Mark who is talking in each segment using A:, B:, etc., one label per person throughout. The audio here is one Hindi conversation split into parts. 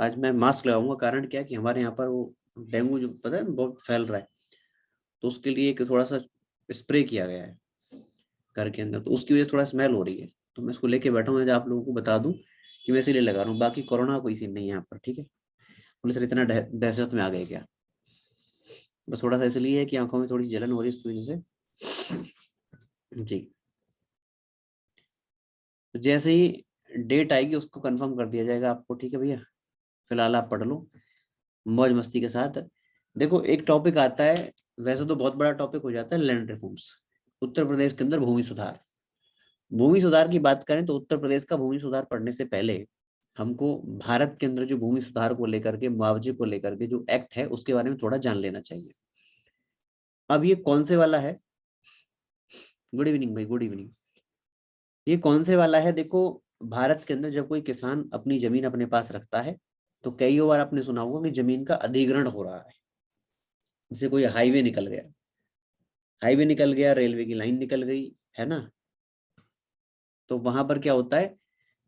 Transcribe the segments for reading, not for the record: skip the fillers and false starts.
A: आज मैं मास्क लगाऊंगा, कारण क्या कि हमारे यहाँ पर वो डेंगू जो पता है बहुत फैल रहा है, तो उसके लिए एक थोड़ा सा स्प्रे किया गया है घर के अंदर, तो उसकी वजह से थोड़ा स्मेल हो रही है, तो मैं इसको लेके बैठा हूँ, आप लोगों को बता दूं कि मैं इसीलिए लगा रहा हूँ। बाकी कोरोना कोई सीन नहीं है यहाँ पर, ठीक है। बोले सर इतना दहशत में आ गए क्या? बस थोड़ा सा इसलिए है कि आंखों में थोड़ी सी जलन हो रही है इसकी वजह से जी। तो जैसे ही डेट आएगी उसको कंफर्म कर दिया जाएगा आपको, ठीक है भैया। फिलहाल आप पढ़ लो मौज मस्ती के साथ। देखो एक टॉपिक आता है, वैसे तो बहुत बड़ा टॉपिक हो जाता है, लैंड रिफॉर्म्स। उत्तर प्रदेश के अंदर भूमि सुधार। भूमि सुधार की बात करें तो उत्तर प्रदेश का भूमि सुधार पढ़ने से पहले हमको भारत के अंदर जो भूमि सुधार को लेकर के, मुआवजे को लेकर के जो एक्ट है उसके बारे में थोड़ा जान लेना चाहिए। अब ये कौन से वाला है? गुड इवनिंग भाई, गुड इवनिंग। ये कौन से वाला है? देखो, भारत के अंदर जब कोई किसान अपनी जमीन अपने पास रखता है तो कई बार आपने सुना होगा कि जमीन का अधिग्रहण हो रहा है। जैसे कोई हाईवे निकल गया, हाईवे निकल गया, रेलवे की लाइन निकल गई, है ना, तो वहां पर क्या होता है,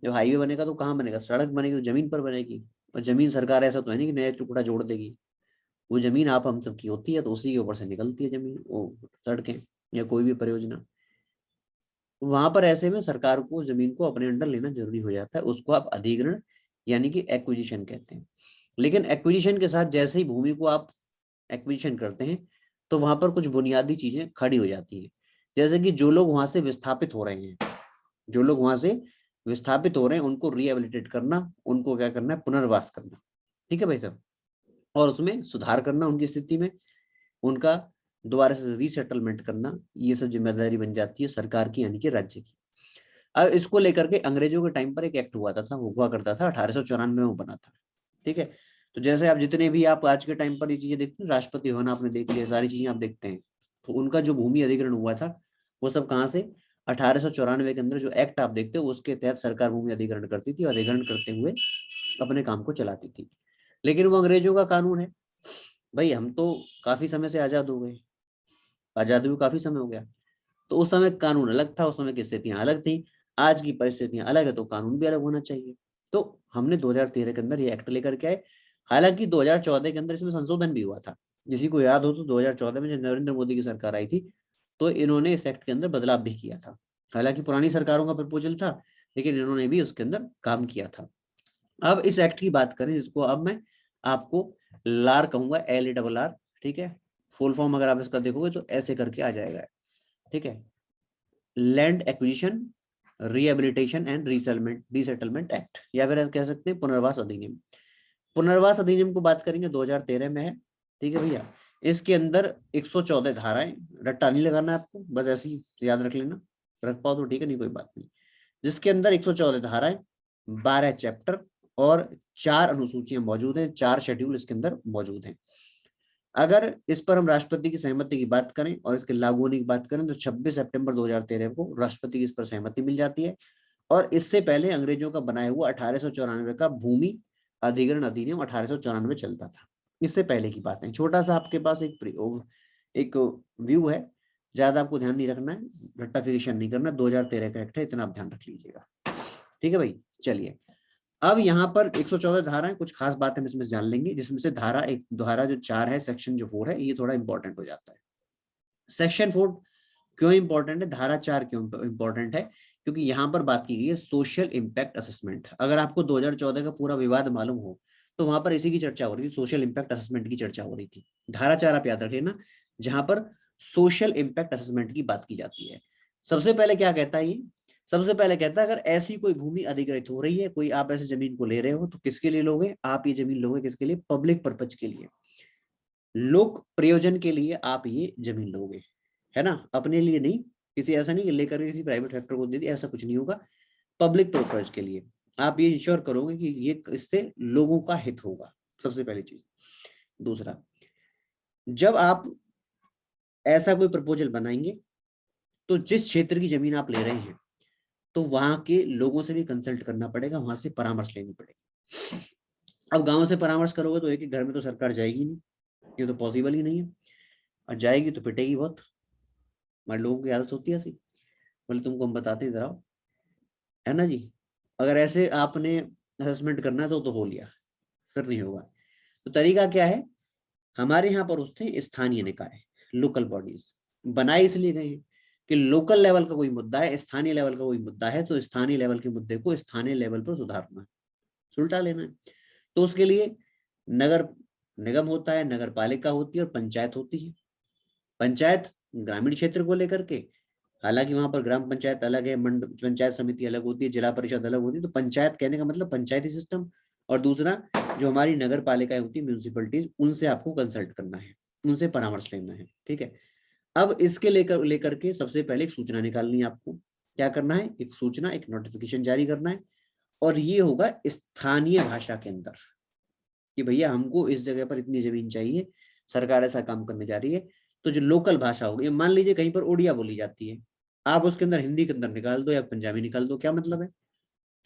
A: जब हाईवे बनेगा तो कहाँ बनेगा? सड़क बनेगी तो जमीन पर बनेगी। और जमीन सरकार ऐसा तो है नहीं कि नया टुकड़ा जोड़ देगी। वो जमीन आप हम सब की होती है, तो उसी के ऊपर से निकलती है जमीन, वो सड़कें या कोई भी परियोजना। वहां पर ऐसे में सरकार को जमीन को अपने अंडर लेना जरूरी हो जाता है, उसको आप अधिग्रहण यानी कि एक्विजिशन कहते हैं। लेकिन एक्विजिशन के साथ जैसे ही भूमि को आप एक्विजिशन करते हैं तो वहां पर कुछ बुनियादी चीजें खड़ी हो जाती हैं। जैसे कि जो लोग वहां से विस्थापित हो रहे हैं, जो लोग वहां से विस्थापित हो रहे हैं उनको रिहेबिलिटेट करना, उनको क्या करना है, पुनर्वास करना, ठीक है भाई साहब। और उसमें सुधार करना उनकी स्थिति में, उनका दोबारा से रीसेटलमेंट करना, ये सब जिम्मेदारी बन जाती है सरकार की यानी कि राज्य की। अब इसको लेकर के अंग्रेजों के टाइम पर एक एक्ट हुआ था, वो हुआ करता था 1894 में बना था, ठीक है। तो जैसे आप जितने भी आप आज के टाइम पर ये चीजें देखते हैं, राष्ट्रपति भवन आपने देख लिया, सारी चीजें आप देखते हैं, तो उनका जो भूमि अधिग्रहण हुआ था वो सब कहाँ से? 1894 के अंदर जो एक्ट आप देखते हो उसके तहत सरकार भूमि अधिग्रहण करती थी, और अधिग्रहण करते हुए अपने काम को चलाती थी। लेकिन वो अंग्रेजों का कानून है भाई, हम तो काफी समय से आजाद हो गए, आजादी हुए काफी समय हो गया, तो उस समय कानून अलग था, उस समय की स्थितियां अलग थी, आज की परिस्थितियां अलग है, तो कानून भी अलग होना चाहिए। तो हमने 2013 के अंदर ये एक्ट लेकर के आए। हालांकि 2014 के अंदर इसमें संशोधन भी हुआ था। किसी को याद हो तो 2014 में जब नरेंद्र मोदी की सरकार आई थी तो इन्होंने इस एक्ट के अंदर बदलाव भी किया था। हालांकि पुरानी सरकारों का प्रपोजल था, लेकिन इन्होंने भी उसके अंदर काम किया था। अब इस एक्ट की बात करें, जिसको अब मैं आपको लार कहूंगा, LARR, ठीक है। फुल फॉर्म अगर आप इसका देखोगे तो ऐसे करके आ जाएगा, ठीक है। Land acquisition rehabilitation and resettlement act, या फिर कह सकते हैं पुनर्वास अधिनियम। पुनर्वास अधिनियम को बात करेंगे 2013 में है, ठीक है भैया। इसके अंदर 114 धाराएं, रट्टा नहीं लगाना है आपको, बस ऐसे ही याद रख लेना, रख पाओ तो ठीक है, नहीं कोई बात नहीं। जिसके अंदर 114 धाराएं, 12 चैप्टर और 4 अनुसूचियां मौजूद हैं, 4 शेड्यूल इसके अंदर मौजूद हैं। अगर इस पर हम राष्ट्रपति की सहमति की बात करें और इसके लागू होने की बात करें तो 26 सितंबर 2013 को राष्ट्रपति की इस पर सहमति मिल जाती है। और इससे पहले अंग्रेजों का बनाया हुआ 1894 का भूमि अधिग्रहण अधिनियम 1894 चलता था। इससे पहले की बात है, छोटा सा आपके पास एक व्यू है, ज्यादा आपको ध्यान नहीं रखना है, रट्टाफिकेशन नहीं करना, 2013 का एक्ट है, इतना आप ध्यान रख लीजिएगा, ठीक है भाई। चलिए, अब यहाँ पर 114 धाराएं, कुछ खास बात हम इसमें जान लेंगे, जिसमें से धारा जो 4 है, सेक्शन जो 4 है, ये थोड़ा इंपॉर्टेंट हो जाता है। सेक्शन 4 क्यों इंपॉर्टेंट है, धारा 4 क्यों इंपॉर्टेंट है? क्योंकि यहाँ पर बात की गई है सोशल इम्पैक्ट असेसमेंट। अगर आपको 2014 का पूरा विवाद मालूम हो तो वहां पर इसी की चर्चा हो रही थी, सोशल इम्पैक्ट असेसमेंट की चर्चा हो रही थी। धारा 4 आप याद रखिए ना, जहां पर सोशल इम्पैक्ट असेसमेंट की बात की जाती है। सबसे पहले क्या कहता है ये? सबसे पहले कहता है, अगर ऐसी कोई भूमि अधिग्रहित हो रही है, कोई आप ऐसे जमीन को ले रहे हो, तो किसके लिए लोगे आप ये जमीन? लोगे किसके लिए? पब्लिक पर्पज के लिए, लोक प्रयोजन के लिए आप ये जमीन लोगे, है ना, अपने लिए नहीं। किसी ऐसा नहीं कि लेकर किसी प्राइवेट सेक्टर को दे दी, ऐसा कुछ नहीं होगा। पब्लिक पर्पज के लिए आप ये इंश्योर करोगे कि ये इससे लोगों का हित होगा, सबसे पहली चीज। दूसरा, जब आप ऐसा कोई प्रपोजल बनाएंगे तो जिस क्षेत्र की जमीन आप ले रहे हैं तो वहां के लोगों से भी कंसल्ट करना पड़ेगा, वहां से परामर्श लेनी पड़ेगी। अब गांव से परामर्श करोगे तो एक एक घर में तो सरकार जाएगी नहीं, ये तो पॉसिबल ही नहीं है, और जाएगी तो पिटेगी बहुत। हमारे लोगों की आदत होती है ऐसी, बोले तुमको हम बताते हैं, इधर आओ, है ना जी। अगर ऐसे आपने असेसमेंट करना है तो हो लिया, फिर नहीं होगा। तो तरीका क्या है, हमारे यहाँ पर उससे स्थानीय निकाय, लोकल बॉडीज बनाए इसलिए गए हैं कि लोकल लेवल का कोई मुद्दा है, स्थानीय लेवल का कोई मुद्दा है, तो स्थानीय लेवल के मुद्दे को स्थानीय लेवल पर सुधारना है, सुलटा लेना है। तो उसके लिए नगर निगम होता है, नगर पालिका होती है और पंचायत होती है। पंचायत ग्रामीण क्षेत्र को लेकर के, हालांकि वहां पर ग्राम पंचायत अलग है, मंडल पंचायत समिति अलग होती है, जिला परिषद अलग होती है। तो पंचायत कहने का मतलब पंचायती सिस्टम, और दूसरा जो हमारी नगर पालिकाएं होती है, म्यूनिसिपलिटीज, उनसे आपको कंसल्ट करना है, उनसे परामर्श लेना है, ठीक है। अब इसके लेकर के सबसे पहले एक सूचना निकालनी है आपको। क्या करना है, एक सूचना, एक नोटिफिकेशन जारी करना है, और ये होगा स्थानीय भाषा के अंदर कि भैया हमको इस जगह पर इतनी जमीन चाहिए, सरकार ऐसा काम करने जा रही है। तो जो लोकल भाषा होगी, मान लीजिए कहीं पर उड़िया बोली जाती है, आप उसके अंदर हिंदी के अंदर निकाल दो या पंजाबी निकाल दो, क्या मतलब है।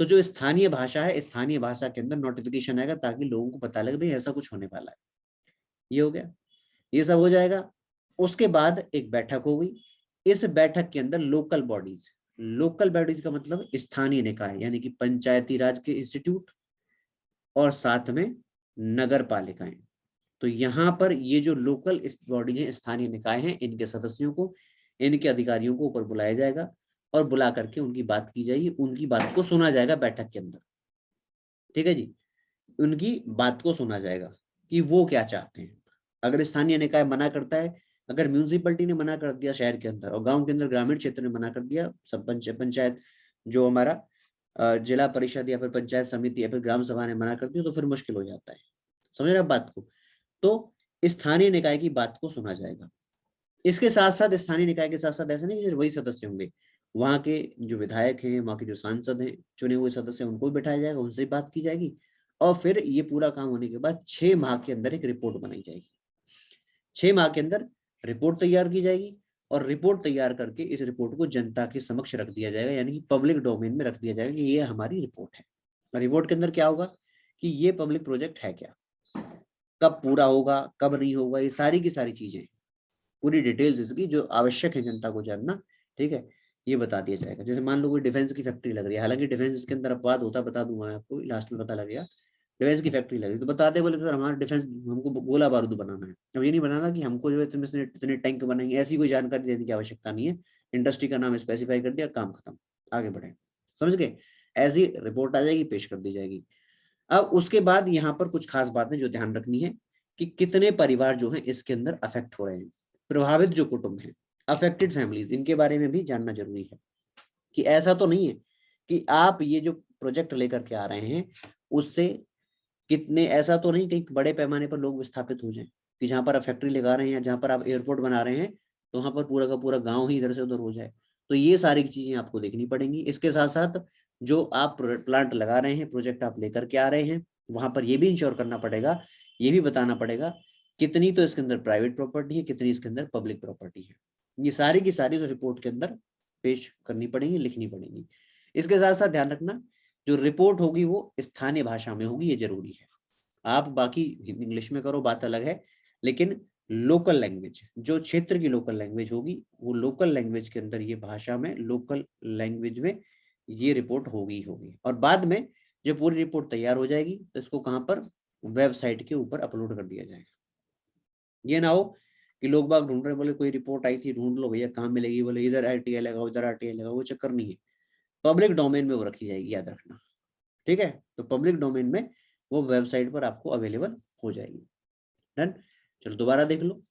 A: तो जो स्थानीय भाषा है, स्थानीय भाषा के अंदर नोटिफिकेशन आएगा ताकि लोगों को पता लगे भाई ऐसा कुछ होने वाला है। ये हो गया, ये सब हो जाएगा। उसके बाद एक बैठक हो गई। इस बैठक के अंदर लोकल बॉडीज, लोकल बॉडीज का मतलब स्थानीय निकाय यानी कि पंचायती राज के इंस्टीट्यूट और साथ में नगर पालिकाएं। तो यहाँ पर ये जो लोकल बॉडी है, स्थानीय निकाय हैं, इनके सदस्यों को, इनके अधिकारियों को ऊपर बुलाया जाएगा और बुला करके उनकी बात की जाएगी, उनकी बात को सुना जाएगा बैठक के अंदर, ठीक है जी। उनकी बात को सुना जाएगा कि वो क्या चाहते हैं। अगर स्थानीय निकाय मना करता है, अगर म्यूनिसिपैलिटी ने मना कर दिया शहर के अंदर, और गांव के अंदर ग्रामीण क्षेत्र ने मना कर दिया, सब पंचायत जो हमारा जिला परिषद या फिर पंचायत समिति या फिर ग्राम सभा ने मना कर दिया, तो फिर मुश्किल हो जाता है। समझ रहे आप बात को। तो स्थानीय निकाय की बात को सुना जाएगा। इसके साथ साथ स्थानीय निकाय के साथ साथ ऐसा नहीं कि वही सदस्य होंगे, वहां के जो विधायक हैं, वहां के जो सांसद हैं, चुने हुए सदस्य, उनको भी बैठाया जाएगा, उनसे बात की जाएगी। और फिर ये पूरा काम होने के बाद 6 माह के अंदर एक रिपोर्ट बनाई जाएगी। 6 माह के अंदर रिपोर्ट तैयार की जाएगी, और रिपोर्ट तैयार करके इस रिपोर्ट को जनता के समक्ष रख दिया जाएगा, यानी कि पब्लिक डोमेन में रख दिया जाएगा कि ये हमारी रिपोर्ट है। रिपोर्ट के अंदर क्या होगा कि ये पब्लिक प्रोजेक्ट है क्या, कब पूरा होगा, कब नहीं होगा, ये सारी की सारी चीजें, पूरी डिटेल्स इसकी जो आवश्यक है जनता को जानना, ठीक है, ये बता दिया जाएगा। जैसे मान लो कोई डिफेंस की फैक्ट्री लग रही है, हालांकि डिफेंस इसके अंदर अपवाद होता है, बता दूंगा मैं आपको, लास्ट में पता लगेगा। डिफेंस की फैक्ट्री लग रही तो बताते बोले सर हमारा डिफेंस, हमको गोला बारूद बनाना है। अब ये नहीं बनाना कि हमको जो है तुम इसने इतने टैंक बनाएंगे, ऐसी कोई जानकारी देने की आवश्यकता नहीं है। इंडस्ट्री का नाम स्पेसिफाई कर दिया, काम खत्म, आगे बढ़े। समझ गए। ऐसी रिपोर्ट आ जाएगी, पेश कर दी जाएगी। अब उसके बाद यहाँ पर कुछ खास बातें जो ध्यान रखनी है कि कितने परिवार जो है इसके अंदर अफेक्ट हो रहे हैं, प्रभावित जो कुटुंब हैं, अफेक्टेड फैमिलीज, इनके बारे में भी जानना जरूरी है। कि ऐसा तो नहीं है कि आप ये जो प्रोजेक्ट लेकर के आ रहे हैं उससे कितने, ऐसा तो नहीं कहीं बड़े पैमाने पर लोग विस्थापित हो जाएं, कि जहां पर आप फैक्ट्री लगा रहे हैं या जहां पर आप एयरपोर्ट बना रहे हैं तो वहां पर पूरा का पूरा गांव ही इधर से उधर हो जाए। तो ये सारी चीजें आपको देखनी पड़ेंगी। इसके साथ साथ जो आप प्लांट लगा रहे हैं, प्रोजेक्ट आप लेकर के आ रहे हैं, वहां पर ये भी इंश्योर करना पड़ेगा, ये भी बताना पड़ेगा कितनी तो इसके अंदर प्राइवेट प्रॉपर्टी है, कितनी इसके अंदर पब्लिक प्रॉपर्टी है। ये सारी की सारी तो रिपोर्ट के अंदर पेश करनी पड़ेगी, लिखनी पड़ेगी। इसके साथ साथ ध्यान रखना जो रिपोर्ट होगी वो स्थानीय भाषा में होगी, ये जरूरी है। आप बाकी इंग्लिश में करो, बात अलग है, लेकिन लोकल लैंग्वेज, जो क्षेत्र की लोकल लैंग्वेज होगी, वो लोकल लैंग्वेज के अंदर, ये भाषा में, लोकल लैंग्वेज में ये रिपोर्ट होगी होगी। और बाद में जब पूरी रिपोर्ट तैयार हो जाएगी तो इसको कहां पर, वेबसाइट के ऊपर अपलोड कर दिया जाएगा। ये ना हो कि लोग बाग ढूंढ रहे, बोले कोई रिपोर्ट आई थी, ढूंढ लो भैया कहाँ मिलेगी, बोले इधर आरटीआई लगाओ, उधर आरटीआई लगाओ, वो चक्कर नहीं है। पब्लिक डोमेन में वो रखी जाएगी, याद रखना, ठीक है। तो पब्लिक डोमेन में वो वेबसाइट पर आपको अवेलेबल हो जाएगी। डन। चलो दोबारा देख लो,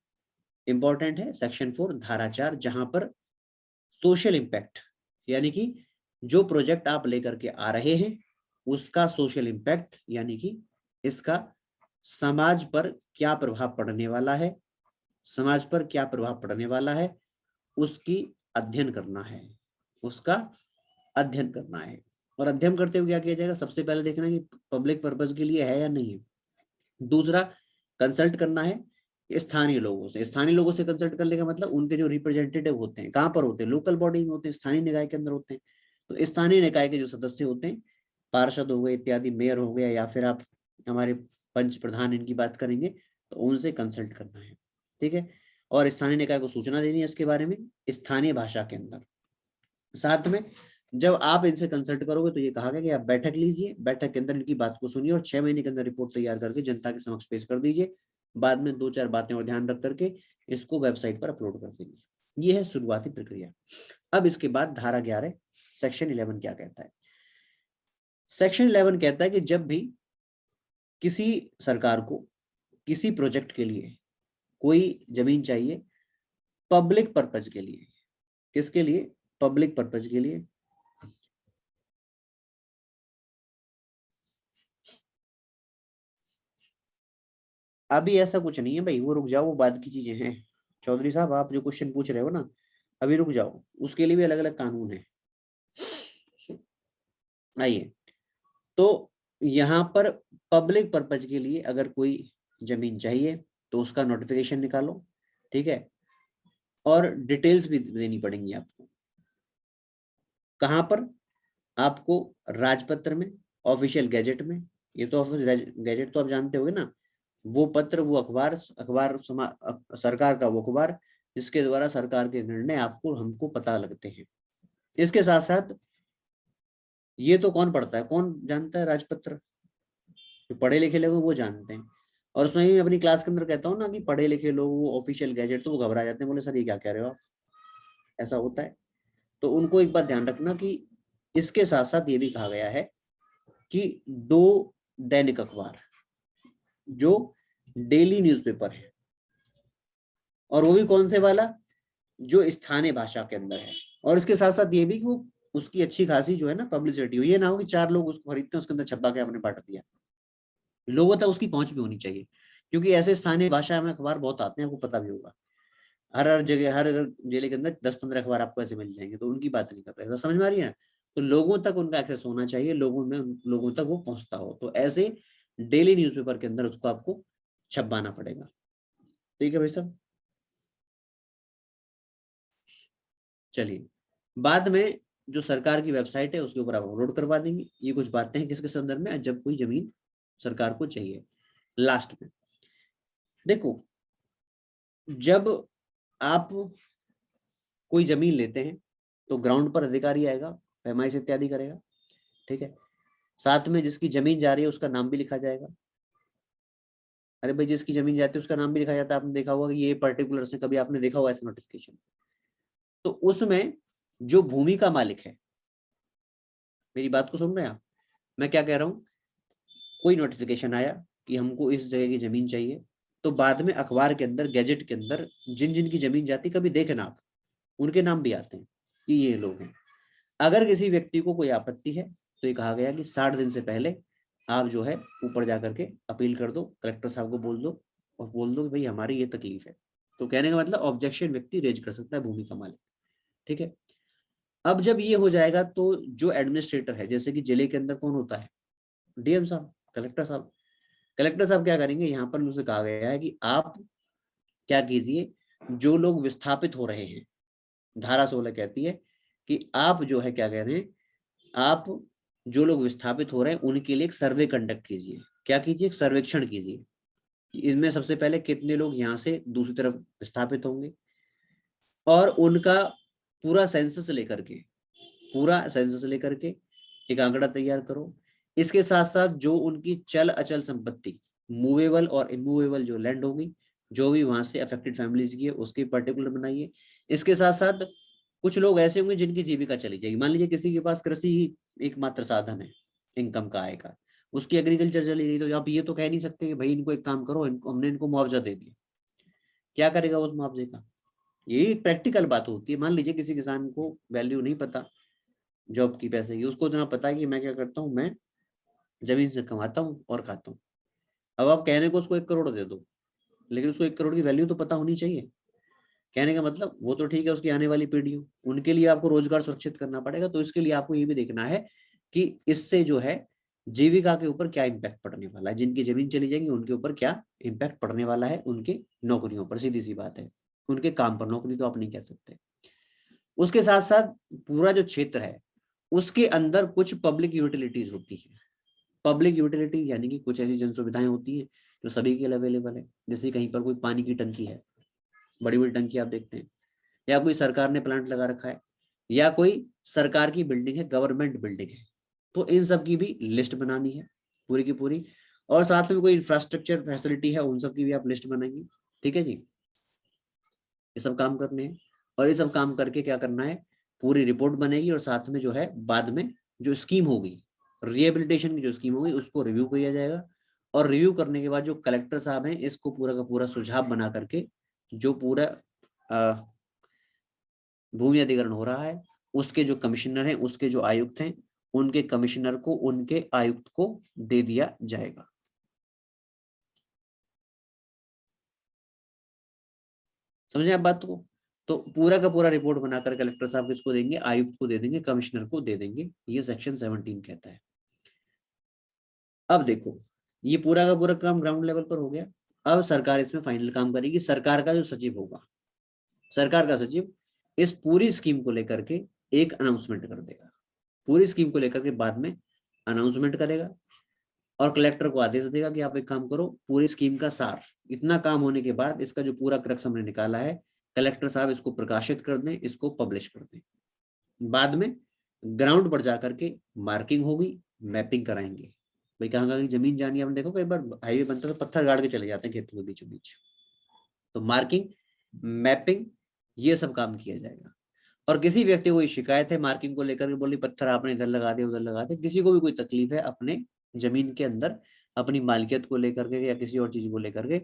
A: इंपॉर्टेंट है सेक्शन 4 धारा 4, जहां पर सोशल इम्पैक्ट, यानी कि जो प्रोजेक्ट आप लेकर के आ रहे हैं उसका सोशल इम्पैक्ट, यानी कि इसका समाज पर क्या प्रभाव पड़ने वाला है, समाज पर क्या प्रभाव पड़ने वाला है, उसकी अध्ययन करना है, उसका अध्ययन करना है। और अध्ययन करते हुए क्या किया जाएगा, सबसे पहले देखना है कि पब्लिक पर्पज के लिए है या नहीं है। दूसरा, कंसल्ट करना है स्थानीय लोगों से। स्थानीय लोगों से कंसल्ट करने का मतलब उनके जो रिप्रेजेंटेटिव होते हैं, कहाँ पर होते हैं, लोकल बॉडी में होते हैं, स्थानीय निकाय के अंदर होते हैं। तो स्थानीय निकाय के जो सदस्य होते हैं, पार्षद हो गए इत्यादि, मेयर हो गया, या फिर आप हमारे पंच प्रधान, इनकी बात करेंगे, तो उनसे कंसल्ट करना है, ठीक है। और स्थानीय निकाय को सूचना देनी है इसके बारे में स्थानीय भाषा के अंदर। साथ में जब आप इनसे कंसल्ट करोगे तो ये कहा गया कि आप बैठक लीजिए, बैठक के अंदर इनकी बात को सुनिए और 6 महीने के अंदर रिपोर्ट तैयार करके जनता के समक्ष पेश कर दीजिए। बाद में 2-4 बातें और ध्यान रख करके इसको वेबसाइट पर अपलोड कर देंगे। ये है शुरुआती प्रक्रिया। अब इसके बाद धारा 11 सेक्शन 11 क्या कहता है? सेक्शन 11 कहता है कि जब भी किसी सरकार को किसी प्रोजेक्ट के लिए कोई जमीन चाहिए पब्लिक पर्पज के लिए, किसके लिए? पब्लिक पर्पज के लिए, अभी ऐसा कुछ नहीं है भाई, वो रुक जाओ, वो बाद की चीजें हैं। चौधरी साहब आप जो क्वेश्चन पूछ रहे हो ना, अभी रुक जाओ, उसके लिए भी अलग अलग कानून है। आइए, तो यहाँ पर पब्लिक पर्पज के लिए अगर कोई जमीन चाहिए तो उसका नोटिफिकेशन निकालो, ठीक है, और डिटेल्स भी देनी पड़ेंगी आपको। कहाँ पर? आपको राजपत्र में, ऑफिशियल गैजेट में। ये तो ऑफिशियल गैजेट तो आप जानते होगे ना, वो पत्र, वो अखबार, सरकार का वो अखबार जिसके द्वारा सरकार के निर्णय आपको हमको पता लगते हैं। इसके साथ साथ ये तो कौन पढ़ता है, कौन जानता है राजपत्र? जो पढ़े लिखे लोग वो जानते हैं। और उसमें भी अपनी क्लास के अंदर कहता हूँ ना कि पढ़े लिखे लोग वो ऑफिशियल गैजेट, तो वो घबरा जाते हैं, बोले सर ये क्या कह रहे हो आप, ऐसा होता है। तो उनको एक बात ध्यान रखना कि इसके साथ साथ ये भी कहा गया है कि 2 दैनिक अखबार जो डेली न्यूज़पेपर है, और वो भी कौन से वाला, जो स्थानीय भाषा के अंदर है। और इसके साथ साथ ये भी कि वो उसकी अच्छी खासी जो है ना पब्लिसिटी हो, ये ना हो कि 4 लोग उसको खरीदते हैं उसके अंदर छपा के आपने बांट दिया। लोगों तक उसकी पहुंच भी होनी चाहिए, क्योंकि ऐसे स्थानीय भाषा में अखबार बहुत आते हैं, आपको पता भी होगा। हर हर जगह, हर जिले के अंदर 10-15 अखबार आपको ऐसे मिल जाएंगे, तो उनकी बात नहीं कर रहे, तो समझ में आ रही है ना? तो लोगों तक उनका एक्सेस होना चाहिए, लोगों तक वो पहुंचता हो, तो ऐसे डेली न्यूज़पेपर के अंदर उसको आपको छपवाना पड़ेगा। ठीक है भाई साहब, चलिए। बाद में जो सरकार की वेबसाइट है उसके ऊपर आप अपलोड करवा देंगे। ये कुछ बातें हैं किसके संदर्भ में, जब कोई जमीन सरकार को चाहिए। लास्ट में देखो, जब आप कोई जमीन लेते हैं तो ग्राउंड पर अधिकारी आएगा, पैमाइश इत्यादि करेगा, ठीक है। साथ में जिसकी जमीन जा रही है उसका नाम भी लिखा जाएगा। अरे भाई, जिसकी जमीन जाती है उसका नाम भी लिखा जाता है, आपने देखा होगा कि ये पर्टिकुलर से, कभी आपने देखा होगा ऐसा नोटिफिकेशन। तो उसमें जो भूमि का मालिक है, मेरी बात को सुन रहे हैं आप, मैं क्या कह रहा हूँ, कोई नोटिफिकेशन आया कि हमको इस जगह की जमीन चाहिए, तो बाद में अखबार के अंदर, गैजेट के अंदर जिन जिन की जमीन जाती, कभी देखे ना आप, उनके नाम भी आते हैं कि ये लोग हैं। अगर किसी व्यक्ति को कोई आपत्ति है तो ये कहा गया कि 60 दिन से पहले आप जो है ऊपर जाकर के अपील कर दो, कलेक्टर साहब को बोल दो और बोल दो कि भाई हमारी ये तकलीफ है। तो कहने का मतलब ऑब्जेक्शन व्यक्ति रेज कर सकता है, भूमि का मालिक, ठीक है। अब जब ये हो जाएगा तो जो एडमिनिस्ट्रेटर है, जैसे कि जिले के अंदर कौन होता है, डीएम साहब, कलेक्टर साहब। कलेक्टर साहब क्या करेंगे, यहाँ पर मुझसे कहा गया है कि आप क्या कीजिए, जो लोग विस्थापित हो रहे हैं, धारा 16 कहती है कि आप जो है क्या कह रहे हैं, आप जो लोग विस्थापित हो रहे हैं उनके लिए एक सर्वे कंडक्ट कीजिए। क्या कीजिए, एक सर्वेक्षण कीजिए कि इनमें सबसे पहले कितने लोग यहाँ से दूसरी तरफ विस्थापित होंगे, और उनका पूरा सेंसस लेकर के, एक आंकड़ा तैयार करो। इसके साथ साथ जो उनकी चल अचल संपत्ति, मूवेबल और इमूवेबल जो लैंड होगी, जो भी वहां से अफेक्टेड फैमिलीज की है, उसकी पर्टिकुलर बनाइए। इसके साथ साथ कुछ लोग ऐसे होंगे जिनकी जीविका चली जाएगी, मान लीजिए किसी के पास कृषि ही एकमात्र साधन है इनकम का, आय का, उसकी एग्रीकल्चर चली गई, तो आप ये तो कह नहीं सकते कि भाई इनको एक काम करो, हमने इनको मुआवजा दे दिया। क्या करेगा उस मुआवजे का? यही प्रैक्टिकल बात होती है। मान लीजिए किसी किसान को वैल्यू नहीं पता जॉब की, पैसे की, उसको इतना पता है कि मैं क्या करता हूँ, मैं जमीन से कमाता हूँ और खाता हूँ। अब आप कहने को उसको 1 करोड़ दे दो, लेकिन उसको 1 करोड़ की वैल्यू तो पता होनी चाहिए। कहने का मतलब, वो तो ठीक है उसकी आने वाली पीढ़ी, उनके लिए आपको रोजगार सुरक्षित करना पड़ेगा, तो इसके लिए आपको ये भी देखना है कि इससे जो है जीविका के ऊपर क्या इम्पैक्ट पड़ने वाला है। जिनकी जमीन चली जाएगी उनके ऊपर क्या इम्पैक्ट पड़ने वाला है, उनके नौकरियों पर, सीधी सी बात है, उनके काम पर। नौकरी तो आप नहीं कह सकते। उसके साथ साथ पूरा जो क्षेत्र है उसके अंदर कुछ पब्लिक यूटिलिटीज होती है। पब्लिक यूटिलिटीज यानी कि कुछ ऐसी जन सुविधाएं होती हैं जो सभी के लिए अवेलेबल है। जैसे कहीं पर कोई पानी की टंकी है, बड़ी बड़ी टंकी आप देखते हैं, या कोई सरकार ने प्लांट लगा रखा है, या कोई सरकार की बिल्डिंग है, गवर्नमेंट बिल्डिंग है, तो इन सब की भी लिस्ट बनानी है पूरी की पूरी। और साथ में कोई इंफ्रास्ट्रक्चर फैसिलिटी है, उन सब की भी आप लिस्ट बनाएंगे। ठीक है जी, ये सब काम करने हैं। और ये सब काम करके क्या करना है, पूरी रिपोर्ट बनेगी और साथ में जो है बाद में जो स्कीम होगी, रिहेबिलिटेशन की जो स्कीम होगी, उसको रिव्यू किया जाएगा। और रिव्यू करने के बाद जो कलेक्टर साहब हैं, इसको पूरा का पूरा सुझाव बना करके जो पूरा भूमि अधिग्रहण हो रहा है, उसके जो कमिश्नर हैं, उसके जो आयुक्त हैं, उनके कमिश्नर को, उनके आयुक्त को दे दिया जाएगा। समझे आप बात को? तो पूरा का पूरा रिपोर्ट बनाकर कलेक्टर साहब किसको देंगे, आयुक्त को दे देंगे, कमिश्नर को दे देंगे। ये सेक्शन 17 कहता है। अब देखो, ये पूरा का पूरा काम ग्राउंड लेवल पर हो गया। अब सरकार इसमें फाइनल काम करेगी। सरकार का जो सचिव होगा, सरकार का सचिव इस पूरी स्कीम को लेकर के एक अनाउंसमेंट कर देगा। पूरी स्कीम को लेकर के बाद में अनाउंसमेंट करेगा और कलेक्टर को आदेश देगा कि आप एक काम करो, पूरी स्कीम का सार, इतना काम होने के बाद इसका जो पूरा क्रक्स हमने निकाला है, कलेक्टर साहब इसको प्रकाशित कर दें, इसको पब्लिश कर दें। बाद में ग्राउंड पर जाकर के मार्किंग होगी, मैपिंग कराएंगे। भाई कहाँ कहाँ की जमीन जानी है, आपने देखो कई बार हाईवे बनता है तो पत्थर गाड़ के चले जाते हैं खेतों के बीचों बीच। तो मार्किंग, मैपिंग, ये सब काम किया जाएगा। और किसी व्यक्ति को कोई शिकायत है मार्किंग को लेकर के, बोली पत्थर आपने इधर लगा दिया उधर लगा दिया, किसी को भी कोई तकलीफ है अपने जमीन के अंदर अपनी मालिकियत को लेकर के या किसी और चीज को लेकर के,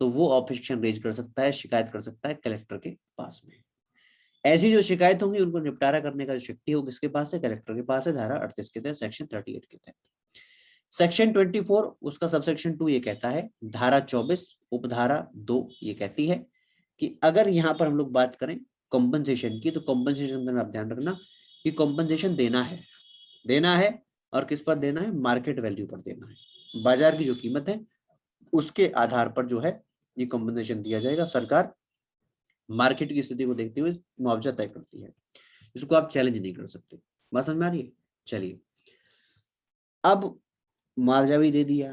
A: तो वो ऑब्जेक्शन रेज कर सकता है, शिकायत कर सकता है कलेक्टर के पास में। ऐसी जो शिकायत होंगी उनको निपटारा करने का जो शक्ति हो किसके पास है, कलेक्टर के पास है, धारा 38 के तहत, सेक्शन 38 के तहत। सेक्शन 24 उसका सबसेक्शन 2 ये कहता है, धारा 24 उपधारा 2 ये कहती है कि अगर यहाँ पर हम लोग बात करें कॉम्पनसेशन की, तो कॉम्पनसेशन में आप ध्यान रखना कि कॉम्पनसेशन देना है और किस पर देना है, मार्केट वैल्यू पर देना है। बाजार की जो कीमत है उसके आधार पर जो है ये कॉम्पनसेशन दिया जाएगा। सरकार मार्केट की स्थिति को देखते हुए मुआवजा तय करती है, इसको आप चैलेंज नहीं कर सकते। बात समझ में आ रही है? चलिए, अब मुआवजा भी दे दिया,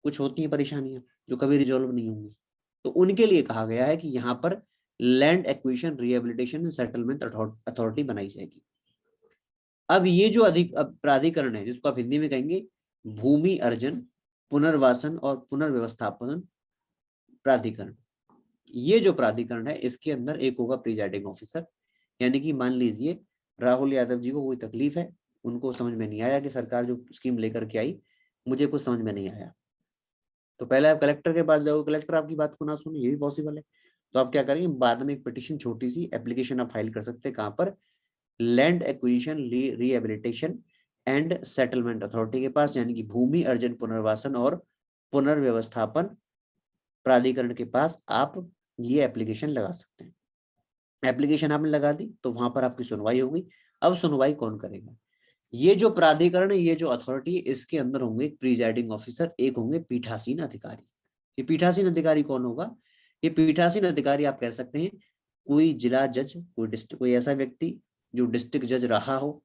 A: कुछ होती हैं परेशानियां जो कभी रिजॉल्व नहीं होंगी, तो उनके लिए कहा गया है कि यहाँ पर land acquisition rehabilitation and settlement authority बनाई जाएगी। अब ये जो प्राधिकरण है, जिसको आप हिंदी में कहेंगे भूमि अर्जन पुनर्वासन और पुनर्व्यवस्थापन प्राधिकरण, ये जो प्राधिकरण है इसके अंदर एक होगा प्रिजाइडिंग ऑफिसर। यानी कि मान लीजिए राहुल यादव जी को कोई तकलीफ है, उनको समझ में नहीं आया कि सरकार जो स्कीम लेकर के आई मुझे कुछ समझ में नहीं आया, तो पहले आप कलेक्टर के पास जाओगे, कलेक्टर आपकी बात को ना सुने, ये भी पॉसिबल है। तो आप क्या करेंगे, बाद में एक पिटीशन, छोटी सी एप्लीकेशन आप फाइल कर सकते हैं। कहाँ पर, land acquisition rehabilitation and settlement authority के पास, यानी कि भूमि अर्जन पुनर्वासन और पुनर्व्यवस्थापन प्राधिकरण के पास आप ये एप्लीकेशन लगा सकते हैं। एप्लीकेशन आपने लगा दी तो वहां पर आपकी सुनवाई होगी। अब सुनवाई कौन करेगा, ये जो प्राधिकरण है, ये जो अथॉरिटी है, इसके अंदर होंगे एक प्रिजाइडिंग ऑफिसर, एक होंगे पीठासीन अधिकारी। ये पीठासीन अधिकारी कौन होगा, ये पीठासीन अधिकारी आप कह सकते हैं कोई जिला जज, कोई डिस्ट्रिक्ट, कोई ऐसा व्यक्ति जो डिस्ट्रिक्ट जज रहा हो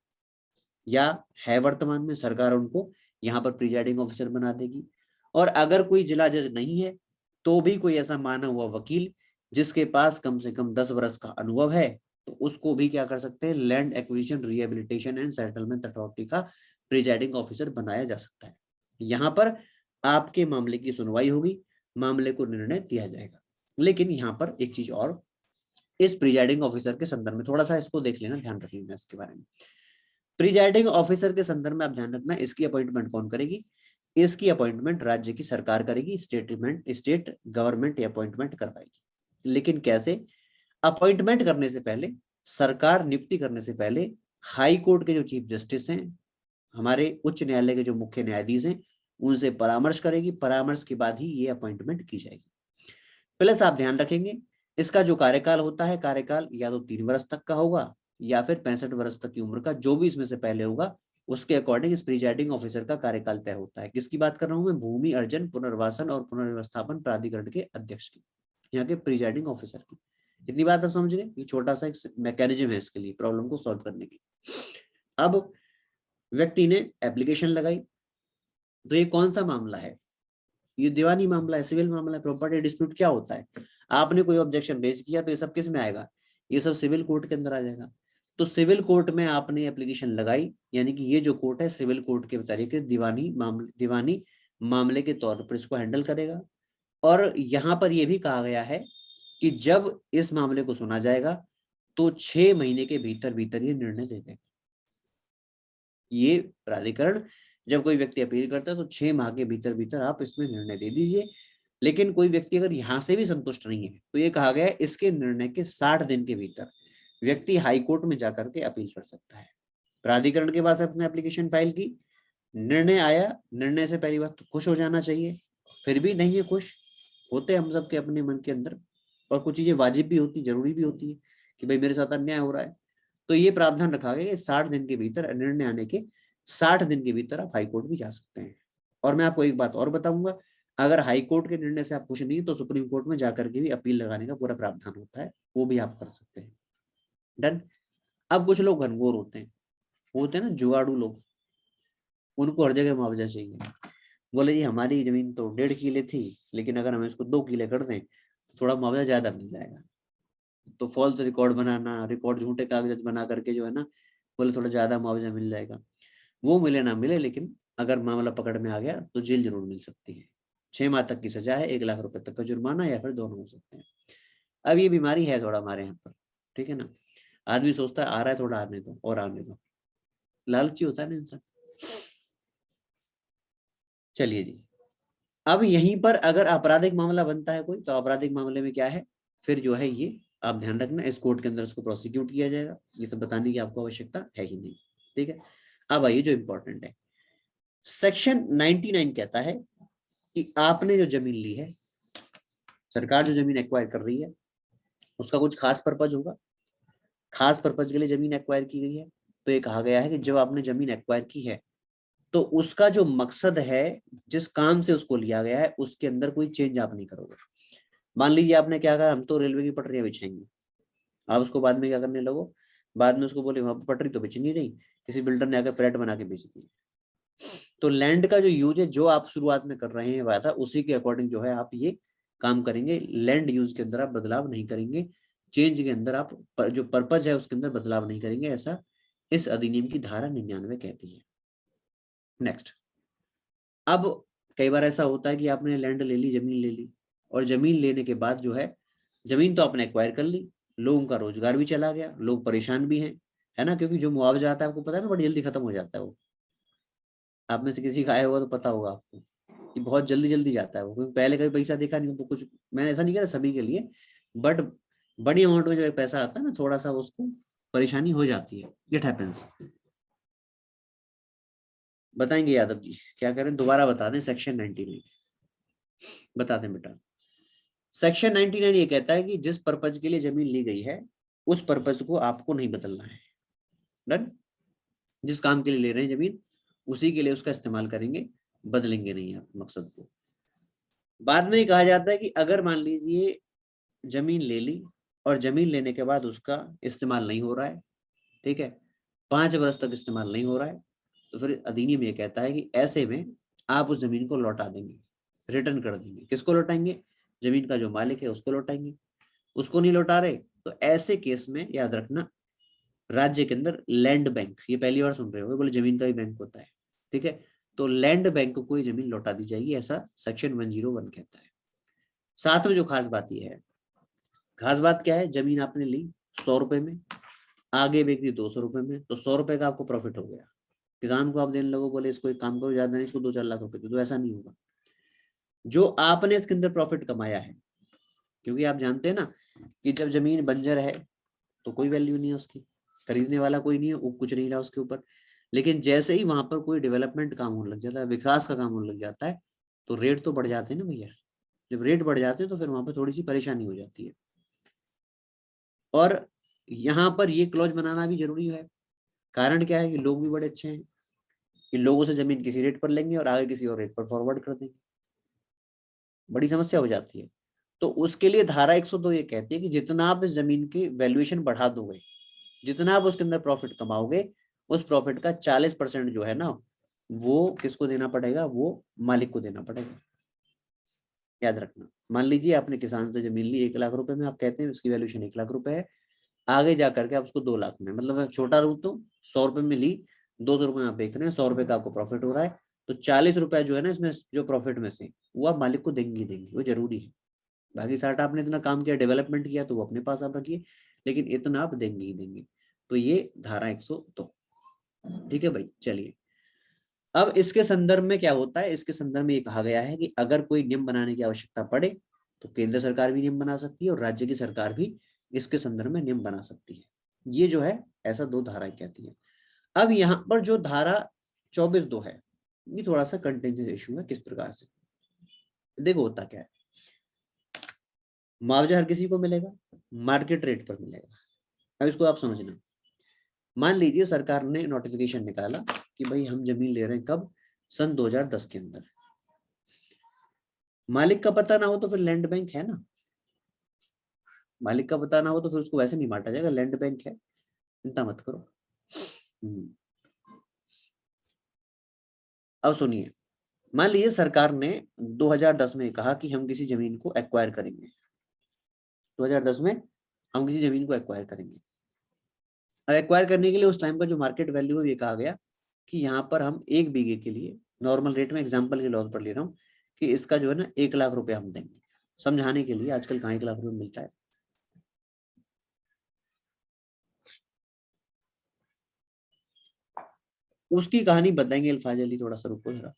A: या है वर्तमान में, सरकार उनको यहाँ पर प्रिजाइडिंग ऑफिसर बना देगी। और अगर कोई जिला जज नहीं है तो भी कोई ऐसा माना हुआ वकील जिसके पास कम से कम 10 वर्ष का अनुभव है, तो उसको भी क्या कर सकते हैं, land acquisition rehabilitation and settlement authority का प्रिजाइडिंग ऑफिसर बनाया जा सकता है। यहाँ पर आपके मामले की सुनवाई होगी, मामले को निर्णय दिया जाएगा। लेकिन यहाँ पर एक चीज और, इस प्रिजाइडिंग ऑफिसर के संदर्भ में थोड़ा सा इसको देख लेना, ध्यान रख लेना इसके बारे में। प्रिजाइडिंग ऑफिसर के संदर्भ में आप ध्यान रखना, इसकी अपॉइंटमेंट कौन करेगी, इसकी अपॉइंटमेंट राज्य की सरकार करेगी, स्टेट गवर्नमेंट अपॉइंटमेंट करवाएगी। लेकिन कैसे, अपॉइंटमेंट करने से पहले, सरकार नियुक्ति करने से पहले हाई कोर्ट के जो चीफ जस्टिस हैं, हमारे उच्च न्यायालय के जो मुख्य न्यायाधीश हैं, उनसे परामर्श करेगी। परामर्श के बाद ही ये अपॉइंटमेंट की जाएगी। प्लस आप ध्यान रखेंगे इसका जो कार्यकाल होता है, कार्यकाल या तो 3 वर्ष तक का होगा या फिर 65 वर्ष तक की उम्र का, जो भी इसमें से पहले होगा उसके अकॉर्डिंग इस प्रिजाइडिंग ऑफिसर का कार्यकाल तय होता है। किसकी बात कर रहा हूं मैं, भूमि अर्जन पुनर्वासन और पुनर्व्यवस्थापन प्राधिकरण के अध्यक्ष की, यहाँ के प्रिजाइडिंग ऑफिसर की। इतनी बात आप समझ गए, ये छोटा सा एक मैकेनिज्म है इसके लिए, प्रॉब्लम को सॉल्व करने की। अब व्यक्ति ने एप्लीकेशन लगाई, तो ये कौन सा मामला है, ये दीवानी मामला है, सिविल मामला है, प्रॉपर्टी डिस्प्यूट क्या होता है। आपने कोई ऑब्जेक्शन रेज किया तो ये सब किस में आएगा, ये सब सिविल कोर्ट के अंदर आ जाएगा। तो सिविल कोर्ट में आपने एप्लीकेशन लगाई, यानी कि ये जो कोर्ट है सिविल कोर्ट के तरीके दीवानी मामले के तौर पर इसको हैंडल करेगा। और यहाँ पर यह भी कहा गया है कि जब इस मामले को सुना जाएगा तो 6 महीने के भीतर भीतर ये निर्णय दे देगा। ये प्राधिकरण जब कोई व्यक्ति अपील करता है तो 6 माह के भीतर भीतर आप इसमें निर्णय दे दीजिए। लेकिन कोई व्यक्ति अगर यहां से भी संतुष्ट नहीं है तो ये कहा गया है इसके निर्णय के 60 दिन के भीतर व्यक्ति हाई कोर्ट में जाकर के अपील कर सकता है। प्राधिकरण के पास अपने एप्लीकेशन फाइल की, निर्णय आया, निर्णय से पहली बात तो खुश हो जाना चाहिए, फिर भी नहीं है खुश, होते हम सबके अपने मन के अंदर, और कुछ चीजें वाजिब भी होती, जरूरी भी होती है कि भाई मेरे साथ अन्याय हो रहा है, तो ये प्रावधान रखा गया कि 60 दिन के भीतर, निर्णय आने के 60 दिन के भीतर आप हाई कोर्ट भी जा सकते हैं। और मैं आपको एक बात और बताऊंगा, अगर हाई कोर्ट के निर्णय से आप खुश नहीं तो सुप्रीम कोर्ट में जाकर के भी अपील लगाने का पूरा प्रावधान होता है, वो भी आप कर सकते हैं। डन। अब कुछ लोग घनघोर होते हैं ना जुगाड़ू लोग, उनको हर जगह मुआवजा चाहिए। बोले जी हमारी जमीन तो 1.5 किले थी, लेकिन अगर हम इसको 2 किले कर दें तो थोड़ा मुआवजा ज्यादा मिल जाएगा। तो फॉल्स रिकॉर्ड बनाना, रिकॉर्ड झूठे कागज बना करके जो है ना, बोले थोड़ा ज्यादा मुआवजा मिल जाएगा। वो मिले ना मिले, लेकिन अगर मामला पकड़ में आ गया तो जेल जरूर मिल सकती है। 6 माह तक की सजा है, 1 लाख रुपए तक का जुर्माना, या फिर दोनों हो सकते हैं। अब ये बीमारी है थोड़ा हमारे यहाँ पर, ठीक है ना, आदमी सोचता है आ रहा है थोड़ा आने दो और आने दो, लालची होता है ना इंसान। चलिए जी, अब यहीं पर अगर आपराधिक मामला बनता है कोई, तो आपराधिक मामले में क्या है, फिर जो है ये आप ध्यान रखना, इस कोर्ट के अंदर उसको प्रोसिक्यूट किया जाएगा, ये सब बताने की आपको आवश्यकता है ही नहीं। ठीक है, अब आइए जो इंपॉर्टेंट है, सेक्शन 99 कहता है कि आपने जो जमीन ली है, सरकार जो जमीन एक्वायर कर रही है उसका कुछ खास पर्पज होगा, खास पर्पज के लिए जमीन एक्वायर की गई है। तो ये कहा गया है कि जब आपने जमीन एक्वायर की है तो उसका जो मकसद है, जिस काम से उसको लिया गया है, उसके अंदर कोई चेंज आप नहीं करोगे। मान लीजिए आपने क्या कहा, हम तो रेलवे की पटरियां बिछाएंगे, आप उसको बाद में क्या करने लगो, बाद में उसको बोले वहां पर पटरी तो बिछ नहीं रही, किसी बिल्डर ने आकर फ्लैट बना के बेच दी। तो लैंड का जो यूज है, जो आप शुरुआत में कर रहे हैं वादा, उसी के अकॉर्डिंग जो है आप ये काम करेंगे। लैंड यूज के अंदर आप बदलाव नहीं करेंगे, चेंज के अंदर आप जो पर्पज है उसके अंदर बदलाव नहीं करेंगे, ऐसा इस अधिनियम की धारा 99 कहती है। नेक्स्ट, अब कई बार ऐसा होता है कि आपने लैंड ले ली, जमीन ले ली, और जमीन लेने के बाद जो है, जमीन तो आपने एक्वायर कर ली, लोगों का रोजगार भी चला गया, लोग परेशान भी हैं, है ना, क्योंकि जो मुआवजा आता है आपको पता है ना, बड़ी जल्दी खत्म हो जाता है वो। आप में से किसी का आया होगा तो पता होगा आपको कि बहुत जल्दी जल्दी जाता है वो, क्योंकि पहले कभी पैसा देखा नहीं तो कुछ, मैंने ऐसा नहीं कहा सभी के लिए, बट बड़ी अमाउंट में जब पैसा आता है ना, थोड़ा सा उसको परेशानी हो जाती है, इट हैपेंस। बताएंगे यादव जी क्या करें, दोबारा बता दें, सेक्शन 99 बता दें बेटा। सेक्शन 99 ये कहता है कि जिस पर्पज के लिए जमीन ली गई है उस पर्पज को आपको नहीं बदलना है। डन। जिस काम के लिए ले रहे हैं जमीन, उसी के लिए उसका इस्तेमाल करेंगे, बदलेंगे नहीं आप मकसद को। बाद में ही कहा जाता है कि अगर मान लीजिए जमीन ले ली और जमीन लेने के बाद उसका इस्तेमाल नहीं हो रहा है, ठीक है, 5 वर्ष तक इस्तेमाल नहीं हो रहा है, तो फिर अधिनियम ये कहता है कि ऐसे में आप उस जमीन को लौटा देंगे, रिटर्न कर देंगे। किसको लौटाएंगे? जमीन का जो मालिक है उसको लौटाएंगे। उसको नहीं लौटा रहे तो ऐसे केस में याद रखना, राज्य के अंदर लैंड बैंक, ये पहली बार सुन रहे हो, बोले जमीन का भी बैंक होता है, ठीक है, तो लैंड बैंक को कोई जमीन लौटा दी जाएगी, ऐसा सेक्शन 101 कहता है। साथ में जो खास बात ये है, खास बात क्या है, जमीन आपने ली 100 रुपए में, आगे बेच दी 200 रुपए में, तो 100 रुपए का आपको प्रॉफिट हो गया। किसान को आप देने लगो, बोले इसको एक काम करो, ज्यादा नहीं, इसको 2-4 लाख रुपए दे दो, ऐसा नहीं होगा। जो आपने इसके अंदर प्रॉफिट कमाया है, क्योंकि आप जानते हैं ना कि जब जमीन बंजर है तो कोई वैल्यू नहीं है उसकी, खरीदने वाला कोई नहीं है, कुछ नहीं रहा उसके ऊपर। लेकिन जैसे ही वहां पर कोई डेवलपमेंट काम होने लग जाता है, विकास का काम होने लग जाता है, तो रेट तो बढ़ जाते हैं ना भैया। जब रेट बढ़ जाते हैं तो फिर वहां पर थोड़ी सी परेशानी हो जाती है। और यहाँ पर ये क्लॉज बनाना भी जरूरी है। कारण क्या है कि लोग भी बड़े अच्छे हैं, कि लोगों से जमीन किसी रेट पर लेंगे और आगे किसी और रेट पर फॉरवर्ड कर देंगे, बड़ी समस्या हो जाती है। तो उसके लिए धारा 102 ये कहती है कि जितना आप इस जमीन की वैल्यूएशन बढ़ा दोगे, जितना आप उसके अंदर प्रॉफिट कमाओगे, उस प्रॉफिट का 40% जो है ना, वो किसको देना पड़ेगा? वो मालिक को देना पड़ेगा। याद रखना, मान लीजिए आपने किसान से जमीन ली 1 लाख रुपए में, आप कहते हैं उसकी वैल्यूएशन 1 लाख रुपए है, आगे जा करके आप उसको 2 लाख में, मतलब छोटा रूप तो 100 रुपए में ली, 200 रुपए में आप बेच रहे हैं, 100 रुपए का आपको प्रॉफिट हो रहा है, तो 40 रुपए जो है ना इसमें जो प्रॉफिट में से वो आप मालिक को देंगे, वो जरूरी है। बाकी 60 आपने इतना काम किया, डेवलपमेंट किया, तो वो अपने पास आप रखिए, लेकिन इतना आप देंगे ही देंगे। तो ये धारा 102। ठीक है भाई, चलिए अब इसके संदर्भ में क्या होता है, इसके संदर्भ में ये कहा गया है कि अगर कोई नियम बनाने की आवश्यकता पड़े तो केंद्र सरकार भी नियम बना सकती है और राज्य की सरकार भी इसके संदर्भ में नियम बना सकती है। ये जो है ऐसा 2 धाराएं कहती है। अब यहाँ पर जो धारा 24(2) है, ये थोड़ा सा कंटेंजेंट इशू है। किस प्रकार से, देखो होता क्या है, मुआवजा हर किसी को मिलेगा, मार्केट रेट पर मिलेगा। अब इसको आप समझना, मान लीजिए सरकार ने नोटिफिकेशन निकाला कि भाई हम जमीन ले रहे हैं, कब, सन 2010 के अंदर। मालिक का पता ना हो तो फिर लैंड बैंक है ना, मालिक का पता ना हो तो फिर उसको वैसे नहीं बांटा जाएगा, लैंड बैंक है, चिंता मत करो। अब सुनिए, मान लीजिए सरकार ने 2010 में कहा कि हम किसी जमीन को एक्वायर करेंगे, 2010 में हम किसी जमीन को एक्वायर करेंगे। और एक्वायर करने के लिए उस टाइम का जो मार्केट वैल्यू है, ये कहा गया कि यहाँ पर हम 1 बीघे के लिए, नॉर्मल रेट में एग्जांपल के तौर पर ले रहा हूँ, कि इसका जो है ना 1 लाख रुपए हम देंगे। समझाने के लिए, आजकल कहाँ 1 लाख रुपए मिलता है। उसकी कहानी बताएंगे अल्फाज अली, थोड़ा सा रुको जरा।